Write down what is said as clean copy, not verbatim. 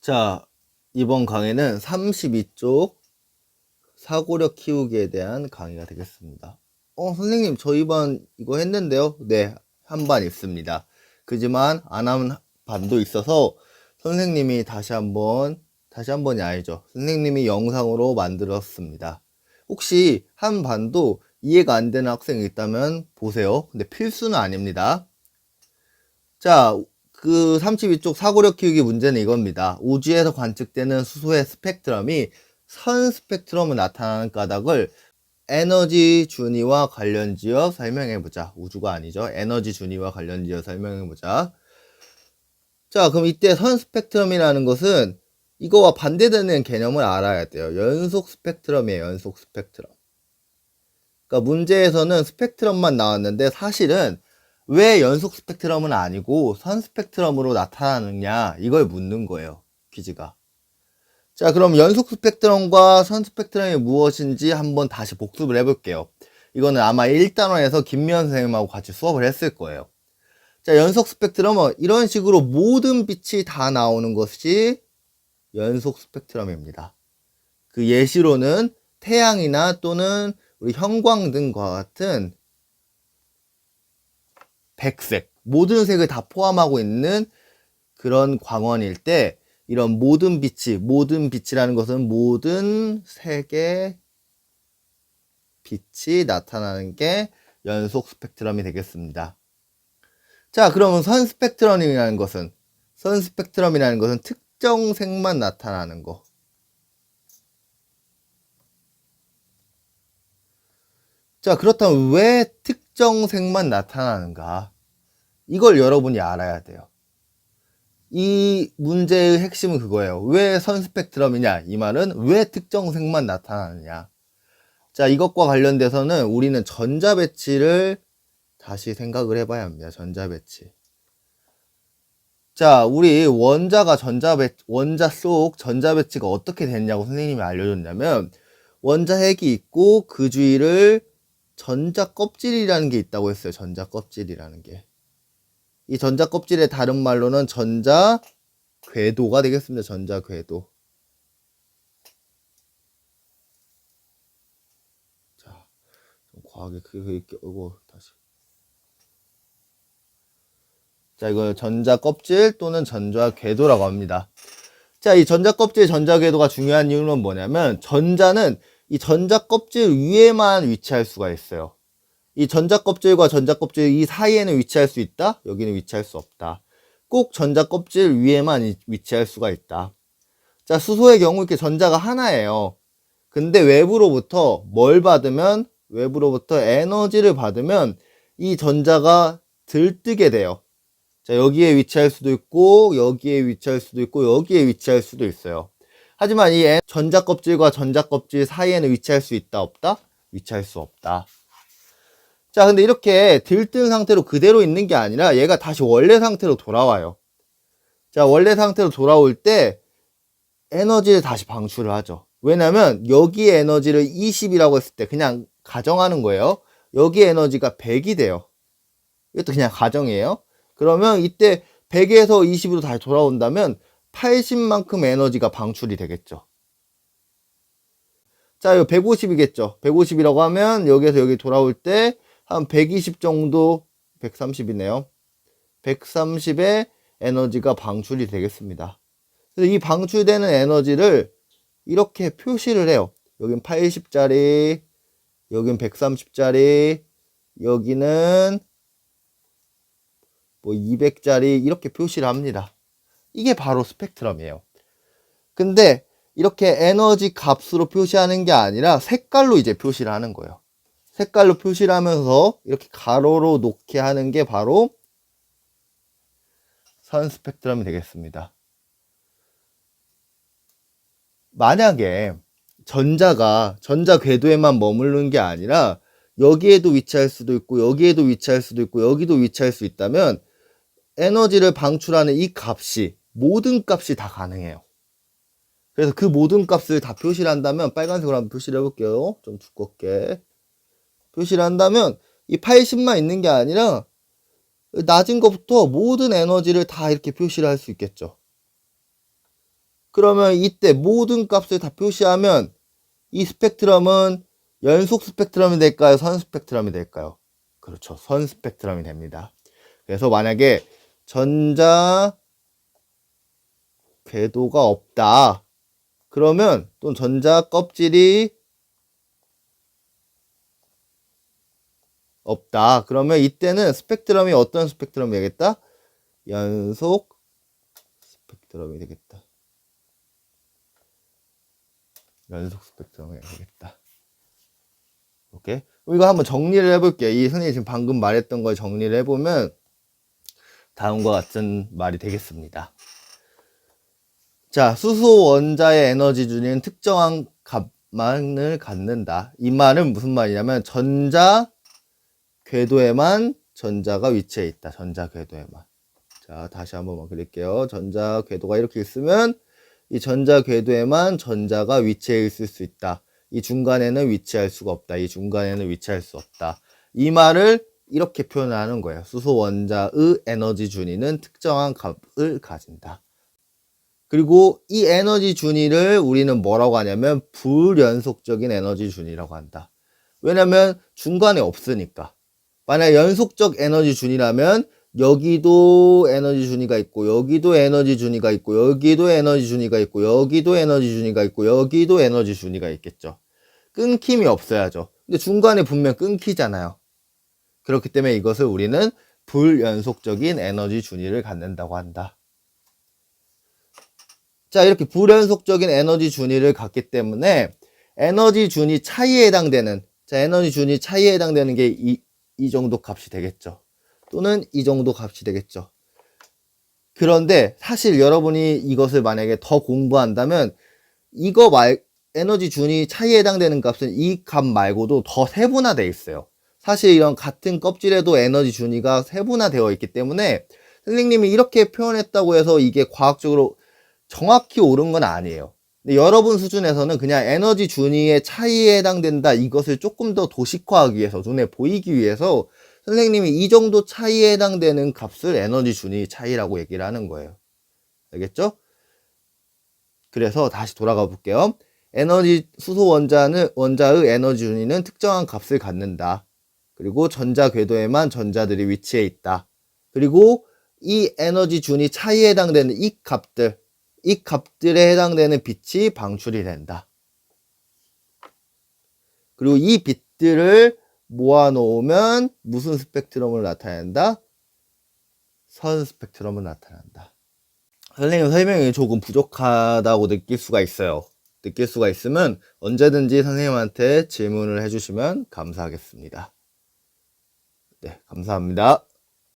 자, 이번 강의는 32쪽 사고력 키우기에 대한 강의가 되겠습니다. 선생님, 저 이번 이거 했는데요? 네, 한 반 있습니다. 그지만 안 한 반도 있어서 선생님이 다시 한번이 아니죠. 선생님이 영상으로 만들었습니다. 혹시 한 반도 이해가 안 되는 학생이 있다면 보세요. 근데 필수는 아닙니다. 자, 그 32쪽 사고력 키우기 문제는 이겁니다. 우주에서 관측되는 수소의 스펙트럼이 선 스펙트럼으로 나타나는 까닭을 에너지 준위와 관련지어 설명해보자. 우주가 아니죠. 에너지 준위와 관련지어 설명해보자. 자, 그럼 이때 선 스펙트럼이라는 것은 이거와 반대되는 개념을 알아야 돼요. 연속 스펙트럼이에요. 연속 스펙트럼. 그러니까 문제에서는 스펙트럼만 나왔는데 사실은 왜 연속 스펙트럼은 아니고 선 스펙트럼으로 나타나느냐 이걸 묻는 거예요. 퀴즈가. 자, 그럼 연속 스펙트럼과 선 스펙트럼이 무엇인지 한번 다시 복습을 해볼게요. 이거는 아마 1단원에서 김미연 선생님하고 같이 수업을 했을 거예요. 자, 연속 스펙트럼은 이런 식으로 모든 빛이 다 나오는 것이 연속 스펙트럼입니다. 그 예시로는 태양이나 또는 우리 형광등과 같은 백색, 모든 색을 다 포함하고 있는 그런 광원일 때 이런 모든 빛이라는 것은 모든 색의 빛이 나타나는 게 연속 스펙트럼이 되겠습니다. 자, 그러면 선 스펙트럼이라는 것은 특정 색만 나타나는 거. 자, 그렇다면 왜 특정 색만 나타나는가? 이걸 여러분이 알아야 돼요. 이 문제의 핵심은 그거예요. 왜 선 스펙트럼이냐? 이 말은 왜 특정 색만 나타나느냐? 자, 이것과 관련돼서는 우리는 전자 배치를 다시 생각을 해봐야 합니다. 전자 배치. 자, 우리 원자 속 전자 배치가 어떻게 됐냐고 선생님이 알려줬냐면, 원자 핵이 있고 그 주위를 전자 껍질이라는 게 있다고 했어요. 전자 껍질이라는 게. 이 전자 껍질의 다른 말로는 전자 궤도가 되겠습니다. 전자 궤도. 자, 좀 과하게 크게 이거 다시. 자, 이거 전자 껍질 또는 전자 궤도라고 합니다. 자, 이 전자 껍질, 전자 궤도가 중요한 이유는 뭐냐면 전자는 이 전자 껍질 위에만 위치할 수가 있어요. 이 전자 껍질과 전자 껍질 이 사이에는 위치할 수 있다. 여기는 위치할 수 없다. 꼭 전자 껍질 위에만 위치할 수가 있다. 자, 수소의 경우 이렇게 전자가 하나예요. 근데 외부로부터 에너지를 받으면 이 전자가 들뜨게 돼요. 자, 여기에 위치할 수도 있고 여기에 위치할 수도 있고 여기에 위치할 수도 있어요. 하지만 이 전자 껍질과 전자 껍질 사이에는 위치할 수 있다 없다? 위치할 수 없다. 자, 근데 이렇게 들뜬 상태로 그대로 있는 게 아니라 얘가 다시 원래 상태로 돌아와요. 자, 원래 상태로 돌아올 때 에너지를 다시 방출을 하죠. 왜냐면 여기에 에너지를 20이라고 했을 때 그냥 가정하는 거예요. 여기 에너지가 100이 돼요. 이것도 그냥 가정이에요. 그러면 이때 100에서 20으로 다시 돌아온다면 80만큼 에너지가 방출이 되겠죠. 자, 이거 150이겠죠. 150이라고 하면 여기에서 여기 돌아올 때 한 120 정도, 130이네요. 130의 에너지가 방출이 되겠습니다. 그래서 이 방출되는 에너지를 이렇게 표시를 해요. 여긴 80짜리, 여긴 130짜리, 여기는 뭐 200짜리 이렇게 표시를 합니다. 이게 바로 스펙트럼이에요. 근데 이렇게 에너지 값으로 표시하는 게 아니라 색깔로 이제 표시를 하는 거예요. 색깔로 표시를 하면서 이렇게 가로로 놓게 하는 게 바로 선 스펙트럼이 되겠습니다. 만약에 전자가 전자 궤도에만 머무르는 게 아니라 여기에도 위치할 수도 있고 여기에도 위치할 수도 있고 여기도 위치할 수 있다면 에너지를 방출하는 이 값이 모든 값이 다 가능해요. 그래서 그 모든 값을 다 표시를 한다면 빨간색으로 한번 표시를 해볼게요. 좀 두껍게 표시를 한다면 이 80만 있는 게 아니라 낮은 것부터 모든 에너지를 다 이렇게 표시를 할 수 있겠죠. 그러면 이때 모든 값을 다 표시하면 이 스펙트럼은 연속 스펙트럼이 될까요? 선 스펙트럼이 될까요? 그렇죠. 선 스펙트럼이 됩니다. 그래서 만약에 전자 궤도가 없다. 그러면 또 전자 껍질이 없다. 그러면 이때는 스펙트럼이 어떤 스펙트럼이 되겠다? 연속 스펙트럼이 되겠다. 연속 스펙트럼이 되겠다. 오케이? 이거 한번 정리를 해볼게요. 이 선생님이 지금 방금 말했던 걸 정리를 해보면 다음과 같은 말이 되겠습니다. 자, 수소 원자의 에너지 준위는 특정한 값만을 갖는다. 이 말은 무슨 말이냐면 전자 궤도에만 전자가 위치해 있다. 전자 궤도에만. 자, 다시 한번 그릴게요. 전자 궤도가 이렇게 있으면 이 전자 궤도에만 전자가 위치해 있을 수 있다. 이 중간에는 위치할 수가 없다. 이 중간에는 위치할 수 없다. 이 말을 이렇게 표현하는 거예요. 수소 원자의 에너지 준위는 특정한 값을 가진다. 그리고 이 에너지 준위를 우리는 뭐라고 하냐면 불연속적인 에너지 준위라고 한다. 왜냐면 중간에 없으니까. 만약 연속적 에너지 준위라면 여기도 에너지 준위가 있고 여기도 에너지 준위가 있고 여기도 에너지 준위가 있고 여기도 에너지 준위가 있고 여기도 에너지 준위가 있겠죠. 끊김이 없어야죠. 근데 중간에 분명 끊기잖아요. 그렇기 때문에 이것을 우리는 불연속적인 에너지 준위를 갖는다고 한다. 자, 이렇게 불연속적인 에너지 준위를 갖기 때문에 에너지 준위 차이에 해당되는, 자, 에너지 준위 차이에 해당되는 게 이 정도 값이 되겠죠. 또는 이 정도 값이 되겠죠. 그런데 사실 여러분이 이것을 만약에 더 공부한다면 에너지 준위 차이에 해당되는 값은 이 값 말고도 더 세분화되어 있어요. 사실 이런 같은 껍질에도 에너지 준위가 세분화되어 있기 때문에 선생님이 이렇게 표현했다고 해서 이게 과학적으로 정확히 옳은 건 아니에요. 근데 여러분 수준에서는 그냥 에너지 준위의 차이에 해당된다, 이것을 조금 더 도식화하기 위해서, 눈에 보이기 위해서 선생님이 이 정도 차이에 해당되는 값을 에너지 준위 차이라고 얘기를 하는 거예요. 알겠죠? 그래서 다시 돌아가 볼게요. 수소 원자의 에너지 준위는 특정한 값을 갖는다. 그리고 전자 궤도에만 전자들이 위치해 있다. 그리고 이 에너지 준위 차이에 해당되는 이 값들에 해당되는 빛이 방출이 된다. 그리고 이 빛들을 모아놓으면 무슨 스펙트럼을 나타낸다? 선 스펙트럼을 나타낸다. 선생님 설명이 조금 부족하다고 느낄 수가 있어요. 느낄 수가 있으면 언제든지 선생님한테 질문을 해주시면 감사하겠습니다. 네, 감사합니다.